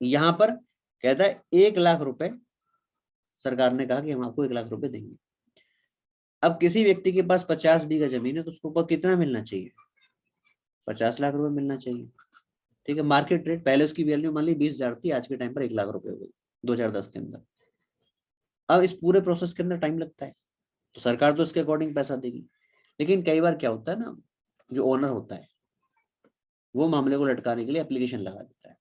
A: यहाँ पर कहता है 1 लाख रुपए, सरकार ने कहा कि हम आपको 1 लाख रुपए देंगे। अब किसी व्यक्ति के पास 50 बीघा जमीन है, तो उसको कितना मिलना चाहिए, 50 लाख रुपए मिलना चाहिए। ठीक है, मार्केट रेट, पहले उसकी वैल्यू मान ली 20,000 थी, आज के टाइम पर 1 लाख रुपए हो गई 2010 के अंदर। अब इस पूरे प्रोसेस के अंदर टाइम लगता है, तो सरकार तो इसके अकॉर्डिंग पैसा देगी। लेकिन कई बार क्या होता है ना, जो ओनर होता है वो मामले को लटकाने के लिए एप्लीकेशन लगा देता है।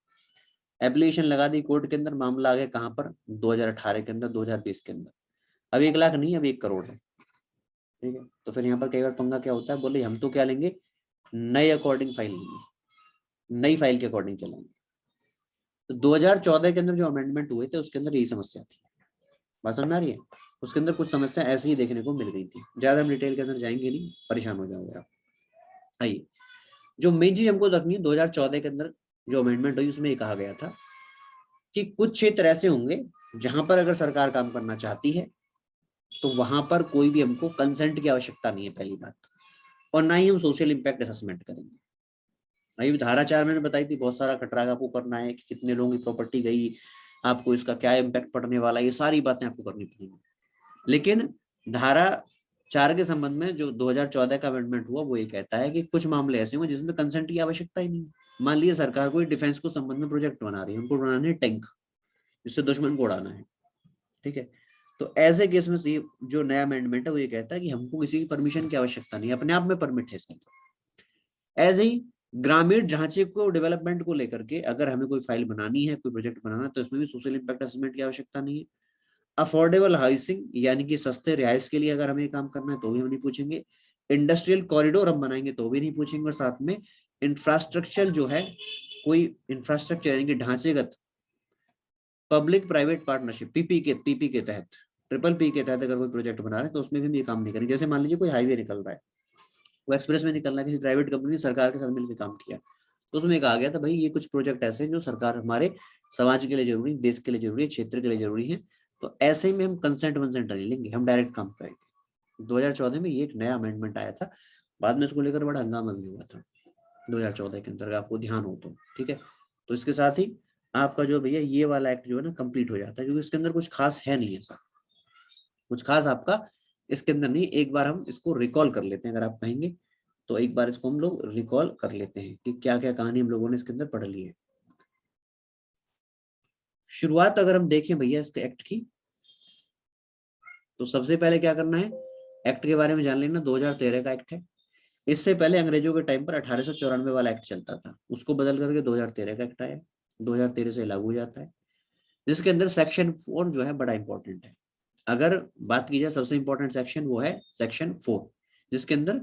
A: एप्लीकेशन लगा दी कोर्ट के अंदर, मामला आ गया कहाँ पर, 2018 के अंदर, 2020 के अंदर। अब 1 लाख नहीं, अब 1 करोड़ है। ठीक है, तो फिर यहाँ पर कई बार पंगा क्या होता है, बोले हम तो क्या लेंगे, नए अकॉर्डिंग फाइल लेंगे, नई फाइल के अकॉर्डिंग चलेंगे। तो 2014 के अंदर जो अमेंडमेंट हुए थे उसके अंदर यही समस्या थी। बात समझ आ रही है, उसके अंदर कुछ समस्या ऐसी ही देखने को मिल गई थी। ज्यादा हम डिटेल के अंदर जाएंगे नहीं, परेशान हो जाओगे आप। आइए, जो मेन चीज हमको रखनी है, 2014 के अंदर जो अमेंडमेंट हुई उसमें ये कहा गया था कि कुछ क्षेत्र ऐसे होंगे जहां पर अगर सरकार काम करना चाहती है तो वहां पर कोई भी हमको कंसेंट की आवश्यकता नहीं है, पहली बात। और ना ही हम सोशल इंपैक्ट असेसमेंट करेंगे। अभी धारा 4 मैंने बताई थी, बहुत सारा खतरा आपको करना है कि कितने लोगों की प्रॉपर्टी गई, आपको इसका क्या इम्पैक्ट पड़ने वाला है, ये सारी बातें आपको करनी पड़ेंगी। लेकिन धारा 4 के संबंध में जो 2014 का अमेंडमेंट हुआ वो ये कहता है कि कुछ मामले ऐसे होंगे जिसमें कंसेंट की आवश्यकता ही नहीं। मान लीजिए सरकार कोई डिफेंस को संबंध में प्रोजेक्ट बना रही है, उनको बनाने है टैंक, जिससे दुश्मन को उड़ाना है। ठीक है, तो ऐसे केस में जो नया अमेंडमेंट है वो ये कहता है कि हमको किसी की परमिशन की आवश्यकता नहीं, अपने आप में परमिट है इसके अंदर। ऐसे ही ग्रामीण ढांचे को, डेवलपमेंट को लेकर के अगर हमें कोई फाइल बनानी है, कोई प्रोजेक्ट बनाना है, तो इसमें भी सोशल इंपैक्ट असेसमेंट की आवश्यकता नहीं है। अफोर्डेबल हाउसिंग यानी कि सस्ते रिहाइश के लिए अगर हमें काम करना है तो भी हम नहीं पूछेंगे। इंडस्ट्रियल कॉरिडोर हम बनाएंगे तो भी नहीं पूछेंगे। और साथ में इंफ्रास्ट्रक्चर जो है, कोई इंफ्रास्ट्रक्चर यानी कि ढांचेगत पब्लिक प्राइवेट पार्टनरशिप, पीपी के तहत, ट्रिपल पी के तहत अगर कोई प्रोजेक्ट बना रहे हैं तो उसमें भी हम ये काम नहीं करेंगे। जैसे मान लीजिए कोई हाईवे निकल रहा है, वो एक्सप्रेस में निकल रहा है, किसी प्राइवेट कंपनी ने सरकार के साथ मिलकर काम किया, तो उसमें कहा गया था भाई ये कुछ प्रोजेक्ट ऐसे हैं जो सरकार, हमारे समाज के लिए जरूरी, देश के लिए जरूरी है, क्षेत्र के लिए जरूरी है, तो ऐसे ही में हम कंसेंट वंसेंट नहीं लेंगे, हम डायरेक्ट काम करेंगे। 2014 में ये एक नया अमेंडमेंट आया था, बाद में इसको लेकर बड़ा हंगामा भी हुआ था 2014 के अंदर, आपको ध्यान हो तो। ठीक है, तो इसके साथ ही आपका जो भैया ये वाला एक्ट जो है ना कंप्लीट हो जाता है, क्योंकि इसके अंदर कुछ खास है नहीं, ऐसा कुछ खास आपका इसके अंदर नहीं। एक बार हम इसको रिकॉल कर लेते हैं, अगर आप कहेंगे तो एक बार इसको हम लोग रिकॉल कर लेते हैं कि क्या क्या कहानी हम लोगों ने इसके अंदर पढ़ ली है। शुरुआत अगर हम देखें भैया इसके एक्ट की, तो सबसे पहले क्या करना है, एक्ट के बारे में जान लेना। 2013 का एक्ट है। इससे पहले अंग्रेजों के टाइम पर 1894 वाला एक्ट चलता था, उसको बदल करके 2013 का एक्ट आया, 2013 से लागू हो जाता है, जिसके अंदर सेक्शन 4 जो है बड़ा इंपॉर्टेंट है। अगर बात की जाए सबसे इंपॉर्टेंट सेक्शन, वो है सेक्शन 4, जिसके अंदर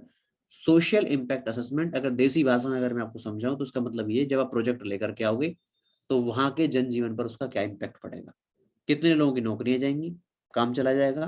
A: सोशल इंपैक्ट असेसमेंट। अगर देसी भाषा में अगर मैं आपको समझाऊं तो उसका मतलब ये, जब आप प्रोजेक्ट लेकर के आओगे तो वहां के जनजीवन पर उसका क्या इम्पैक्ट पड़ेगा, कितने लोगों की नौकरियां जाएंगी, काम चला जाएगा,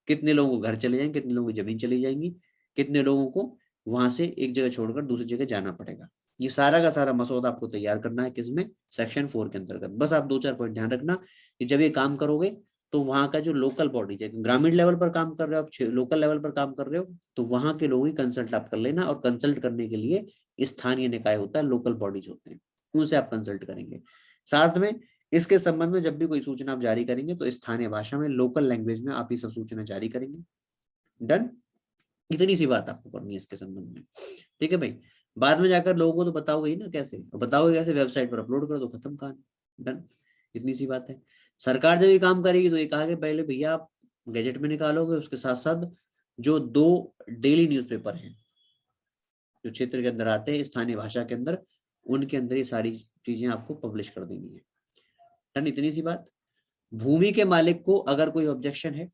A: कितने लोगों को घर चले जाएंगे, कितने लोगों की जमीन चली जाएंगी, कितने लोगों को वहां से एक जगह छोड़कर दूसरी जगह जाना पड़ेगा। ये सारा का सारा मसौदा आपको तैयार करना है किसमें, सेक्शन 4 के अंतर्गत। बस आप 2-4 पॉइंट ध्यान रखना कि जब ये काम करोगे तो वहां का जो लोकल बॉडीज है, ग्रामीण लेवल पर काम कर रहे हो आप, लोकल लेवल पर काम कर रहे हो, तो वहां के लोग ही कंसल्ट आप कर लेना। और कंसल्ट करने के लिए स्थानीय निकाय होता है, लोकल बॉडीज होते हैं, उनसे आप कंसल्ट करेंगे। साथ में इसके संबंध में जब भी कोई सूचना आप जारी करेंगे तो स्थानीय भाषा में, लोकल लैंग्वेज में आप ये सब सूचना जारी करेंगे। डन। इतनी सी बात आपको करनी है इसके संबंध में, ठीक है भाई। बाद में जाकर लोगों को तो बताओगे ही ना कैसे, और बताओगे कैसे, वेबसाइट पर अपलोड कर दो, खत्म कहानी। डन। इतनी सी बात है। सरकार जब ये काम करेगी तो ये कहा कि पहले भैया आप गैजेट में निकालोगे, उसके साथ साथ जो 2 डेली न्यूज़पेपर हैं जो क्षेत्र के अंदर आते हैं स्थानीय भाषा के अंदर, उनके अंदर ये सारी चीजें आपको पब्लिश कर देनी है। डन। इतनी सी बात। भूमि के मालिक को अगर कोई ऑब्जेक्शन है,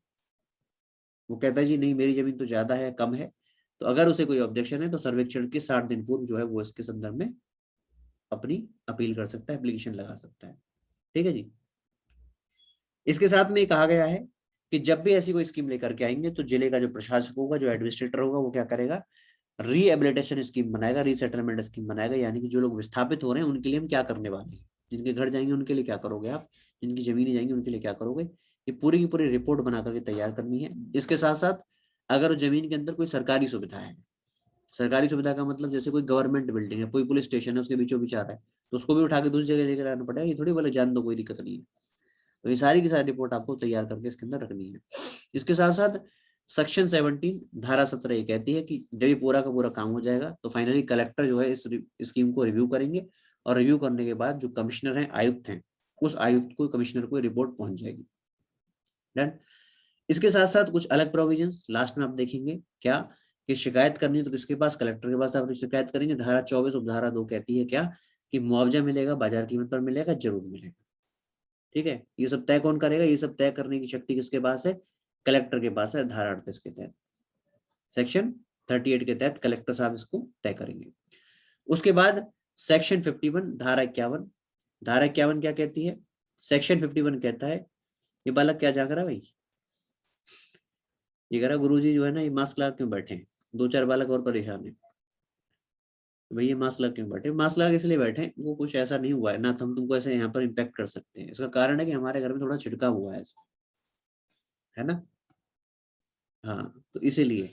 A: वो कहता है जी नहीं मेरी जमीन तो ज्यादा है, कम है, तो अगर उसे कोई ऑब्जेक्शन है तो सर्वेक्षण के 60 दिन पूर्व जो है वो इसके संदर्भ में अपनी अपील कर सकता है, एप्लीकेशन लगा सकता है। ठीक है जी। इसके साथ में कहा गया है कि जब भी ऐसी कोई स्कीम लेकर के आएंगे तो जिले का जो प्रशासक होगा, जो एडमिनिस्ट्रेटर होगा, वो क्या करेगा, रीएबिलिटेशन स्कीम बनाएगा, रीसेटलमेंट स्कीम बनाएगा। यानी कि जो लोग विस्थापित हो रहे हैं उनके लिए हम क्या करने वाले हैं, जिनके घर जाएंगे उनके लिए क्या करोगे आप, जिनकी जमीनें जाएंगी उनके लिए क्या करोगे, ये पूरी की पूरी रिपोर्ट बना करके तैयार करनी है। इसके साथ साथ अगर जमीन के अंदर कोई सरकारी सुविधा है, सरकारी सुविधा का मतलब जैसे कोई गवर्नमेंट बिल्डिंग है, कोई पुलिस स्टेशन है, उसके बीचों बीच आ रहा है, तो उसको भी उठा के दूसरी जगह लेकर आना पड़ेगा। ये थोड़ी बोले जान दो कोई दिक्कत नहीं है। तो ये सारी की सारी रिपोर्ट आपको तैयार करके इसके अंदर रखनी है। इसके साथ साथ सेक्शन 17 धारा 17 ये कहती है कि जब ये पूरा का पूरा काम हो जाएगा तो फाइनली कलेक्टर जो है इस स्कीम को रिव्यू करेंगे, और रिव्यू करने के बाद जो कमिश्नर हैं, आयुक्त हैं, उस आयुक्त को, कमिश्नर को रिपोर्ट पहुंच जाएगी। डन। इसके साथ साथ कुछ अलग प्रोविजंस लास्ट में आप देखेंगे क्या, कि शिकायत करनी है तो किसके पास, कलेक्टर के पास आप शिकायत करेंगे। धारा 24 उपधारा 2 कहती है क्या, कि मुआवजा मिलेगा, बाजार कीमत पर मिलेगा, जरूर मिलेगा। ठीक है। ये सब तय कौन करेगा, ये सब तय करने की शक्ति किसके पास है, कलेक्टर के पास है। धारा 38 के तहत, सेक्शन 38 के तहत कलेक्टर साहब इसको तय करेंगे। उसके बाद सेक्शन 51 धारा 51, धारा 51 क्या कहती है, सेक्शन 51 कहता है, ये बालक क्या जाग रहा है भाई, ये कह रहा गुरुजी जो है ना ये मास्क लगा क्यों बैठे हैं, 2-4 बालक और परेशान है। भैया मास्क लगा क्यों बैठे, मास्क लगा इसलिए बैठे, वो कुछ ऐसा नहीं हुआ है ना, तो हम तुमको ऐसे यहाँ पर इम्पैक्ट कर सकते हैं। इसका कारण है कि हमारे घर में थोड़ा छिड़काव हुआ है ना। हाँ, तो इसीलिए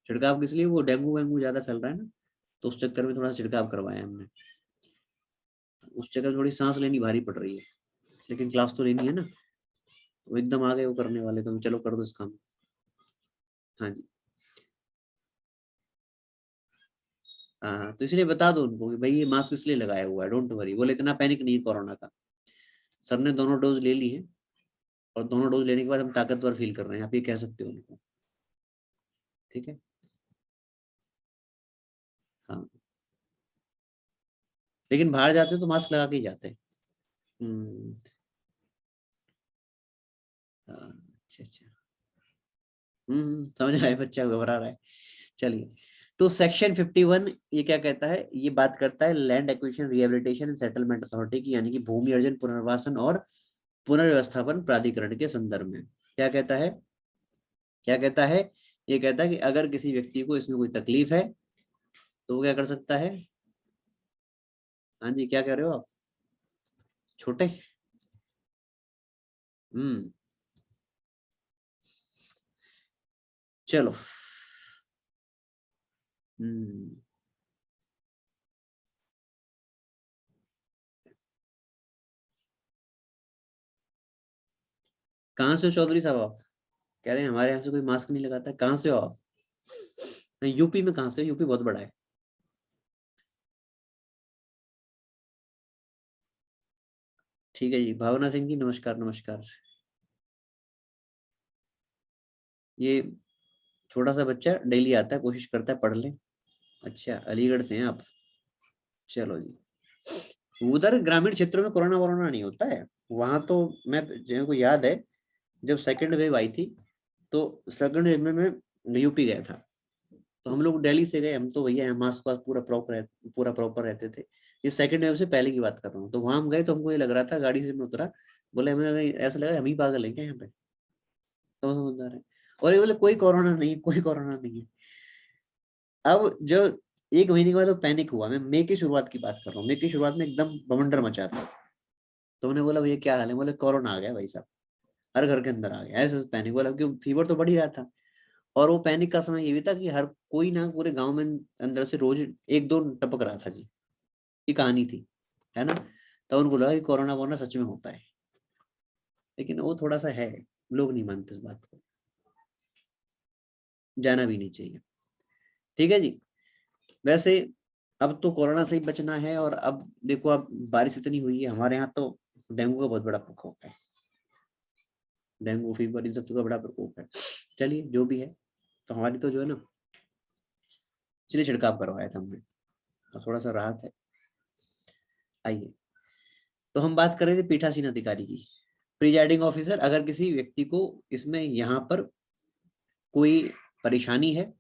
A: छिड़काव किस लिए, वो डेंगू वेंगू ज्यादा फैल रहा है ना, तो उस चक्कर में थोड़ा छिड़काव करवाया हमने। उस चक्कर थोड़ी सांस लेनी भारी पड़ रही है, लेकिन क्लास तो लेनी है ना। वो एकदम आ गए वो करने वाले, तो चलो कर दो इस काम। हाँ जी। हाँ, तो इसलिए बता दो उनको कि भाई ये मास्क इसलिए लगाया हुआ है, डोंट वरी। बोले इतना पैनिक नहीं है कोरोना का, सर ने दोनों डोज ले ली है, और दोनों डोज लेने के बाद हम ताकतवर फील कर रहे हैं, आप ये कह सकते हो उनको। ठीक है। हाँ, लेकिन बाहर जाते तो मास्क लगा के ही जाते हैं। हम्म, हाँ, अच्छा अच्छा। समझ रहा है, बच्चा घबरा रहा है। चलिए, तो सेक्शन 51 ये क्या कहता है, ये बात करता है land acquisition rehabilitation and settlement authority की, यानी कि भूमि अर्जन पुनर्वासन और पुनर्व्यवस्थापन प्राधिकरण के संदर्भ में। क्या कहता है, क्या कहता है, ये कहता है कि अगर किसी व्यक्ति को इसमें कोई तकलीफ है तो वो क्या कर सकता है। हाँ जी, क्या कह रहे हो आप, छोटे। हम्म, चलो। हम्म, कहाँ से हो चौधरी साहब आप, कह रहे हैं हमारे यहाँ से कोई मास्क नहीं लगाता, कहाँ से हो आप, यूपी में कहाँ से, यूपी बहुत बड़ा है। ठीक है जी, भावना सिंह जी नमस्कार नमस्कार। ये छोटा सा बच्चा डेली आता है, कोशिश करता है पढ़ ले। अच्छा, अलीगढ़ से हैं आप, चलो जी। उधर ग्रामीण क्षेत्रों में कोरोना वोरोना नहीं होता है, वहां तो मैं, मेरे को याद है जब सेकेंड वेव आई थी, तो सेकेंड वेव में मैं यूपी गया था, तो हम लोग दिल्ली से गए, हम तो भैया यहाँ मास्क वास्क पूरा प्रॉपर रहते थे। ये सेकंड वेव से पहले की बात कर रहा हूँ। तो वहां हम गए तो हमको ये लग रहा था, गाड़ी से मैं उतरा, बोले हमें ऐसा लगा हम ही पागल है क्या यहाँ पे, तो समझदार है। और ये बोले कोई कोरोना नहीं, कोई कोरोना नहीं है। अब जो 1 महीने के बाद तो पैनिक हुआ। मैं मई की शुरुआत की बात कर रहा हूँ, मई की शुरुआत में एकदम बवंडर मचा था। तो उन्हें बोला भैया क्या हाल है, बोले कोरोना आ गया भाई साहब, हर घर के अंदर आ गया। ऐसे पैनिक बोला, क्यों फीवर तो बढ़ ही रहा था। और वो पैनिक का समय ये भी था कि हर कोई ना पूरे गांव में अंदर से रोज 1-2 टपक रहा था जी, ये कहानी थी, है ना। तो उनको लगा कि कोरोना वोरोना सच में होता है, लेकिन वो थोड़ा सा है, लोग नहीं मानते इस बात को, जाना भी नहीं चाहिए। ठीक है जी। वैसे अब तो कोरोना से ही बचना है। और अब देखो, अब बारिश इतनी हुई है हमारे यहाँ, तो डेंगू का बहुत बड़ा प्रकोप है, डेंगू फीवर इन सब चीजों का बड़ा प्रकोप है। चलिए जो भी है, तो हमारी तो जो है ना, इसलिए छिड़काव करवाया था हमने, और थोड़ा सा राहत है। आइए, तो हम बात कर रहे थे पीठासीन अधिकारी की। प्रिजाइडिंग ऑफिसर, अगर किसी व्यक्ति को इसमें यहाँ पर कोई परेशानी है,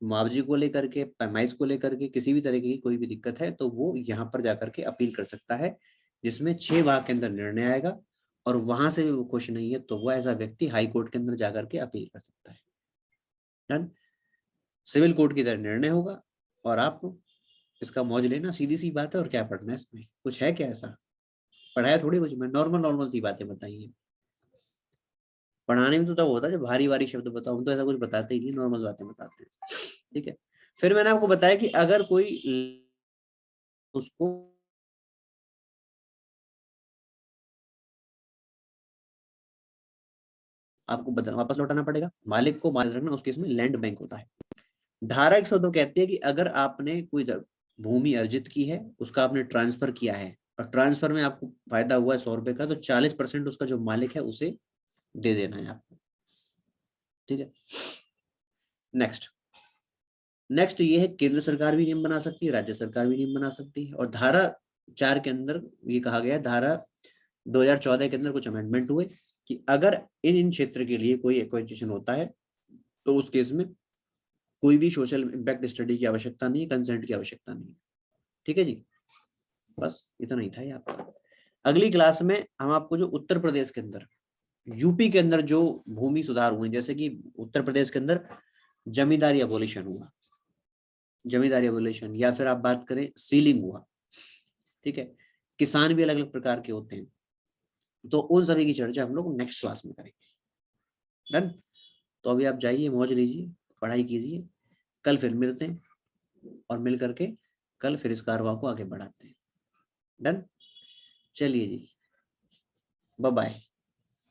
A: मुआवजे को लेकर के, पैमाइश को लेकर के, किसी भी तरह की कोई भी दिक्कत है, तो वो यहाँ पर जाकर के अपील कर सकता है, जिसमें 6 माह के अंदर निर्णय आएगा। और वहां से भी वो खुश नहीं है, तो वो ऐसा व्यक्ति हाई कोर्ट के अंदर जाकर के अपील कर सकता है। डन। सिविल कोर्ट की तरह निर्णय होगा, और आप इसका मौज लेना, सीधी सी बात है। और क्या पढ़ना है इसमें, कुछ है क्या ऐसा, पढ़ाया थोड़ी कुछ, मैं नॉर्मल नॉर्मल सी बातें बताई हैं। पढ़ाने में तो तब होता है जब भारी भारी शब्द बताओ, हम तो ऐसा कुछ बताते ही नहीं, नॉर्मल बातें बताते हैं। ठीक है। फिर मैंने आपको बताया कि अगर कोई उसको आपको वापस लौटाना पड़ेगा, मालिक को मालिक रखना, उस केस में लैंड बैंक होता है। धारा 102 कहती है कि अगर आपने कोई भूमि अर्जित की है, उसका आपने ट्रांसफर किया है, और ट्रांसफर में आपको फायदा हुआ है 100 रुपए का, तो 40% उसका जो मालिक है उसे दे देना है आपको। ठीक है। नेक्स्ट नेक्स्ट ये है, केंद्र सरकार भी नियम बना सकती है, राज्य सरकार भी नियम बना सकती है। और धारा 4 के अंदर ये कहा गया, धारा 2014 के अंदर कुछ अमेंडमेंट हुए कि अगर इन क्षेत्र के लिए कोई एक्विजिशन होता है, तो उस केस में कोई भी सोशल इम्पैक्ट स्टडी की आवश्यकता नहीं है, कंसेंट की आवश्यकता नहीं है। ठीक है जी। बस इतना ही था ये आपका। अगली क्लास में हम आपको जो उत्तर प्रदेश के अंदर, यूपी के अंदर जो भूमि सुधार हुए, जैसे कि उत्तर प्रदेश के अंदर जमींदारी एबोलिशन हुआ, जमींदारी एबोलिशन, या फिर आप बात करें सीलिंग हुआ। ठीक है। किसान भी अलग अलग प्रकार के होते हैं, तो उन सभी की चर्चा हम लोग नेक्स्ट क्लास में करेंगे। डन। तो अभी आप जाइए, मौज लीजिए, पढ़ाई कीजिए, कल फिर मिलते हैं, और मिल करके कल फिर इस कारवां को आगे बढ़ाते हैं। डन। चलिए जी, बाय बाय।